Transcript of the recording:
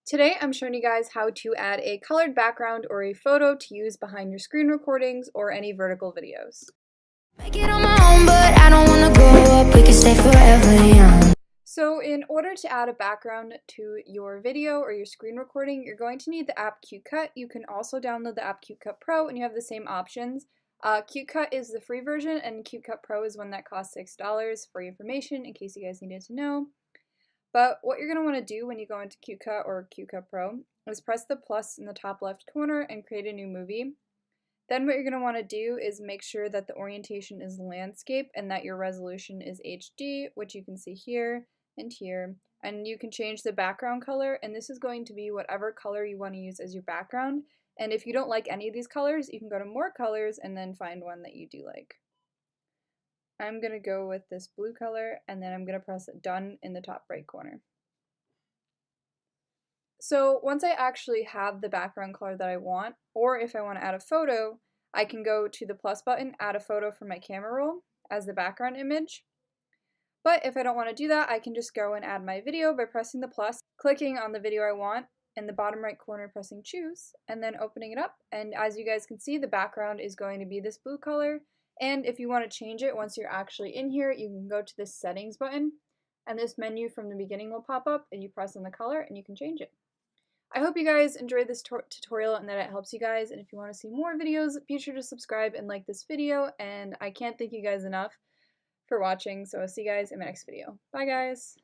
Today I'm showing you guys how to add a colored background or a photo to use behind your screen recordings or any vertical videos. Make it on my own, but I don't wanna grow up, we can stay forever young. So in order to add a background to your video or your screen recording, you're going to need the app CuteCut. You can also download the app CuteCut Pro and you have the same options. CuteCut is the free version and CuteCut Pro is one that costs $6 for your information in case you guys needed to know. But what you're going to want to do when you go into CuteCut or CuteCut Pro is press the plus in the top left corner and create a new movie. Then what you're going to want to do is make sure that the orientation is landscape and that your resolution is HD, which you can see here and here. And you can change the background color, and this is going to be whatever color you want to use as your background. And if you don't like any of these colors, you can go to more colors and then find one that you do like. I'm going to go with this blue color, and then I'm going to press done in the top right corner. So once I actually have the background color that I want, or if I want to add a photo, I can go to the plus button, add a photo from my camera roll as the background image. But if I don't want to do that, I can just go and add my video by pressing the plus, clicking on the video I want, in the bottom right corner pressing choose, and then opening it up. And as you guys can see, the background is going to be this blue color. And if you want to change it once you're actually in here, you can go to this settings button, and this menu from the beginning will pop up, and you press on the color and you can change it. I hope you guys enjoyed this tutorial and that it helps you guys, and if you want to see more videos, be sure to subscribe and like this video, and I can't thank you guys enough for watching, so I'll see you guys in my next video. Bye guys!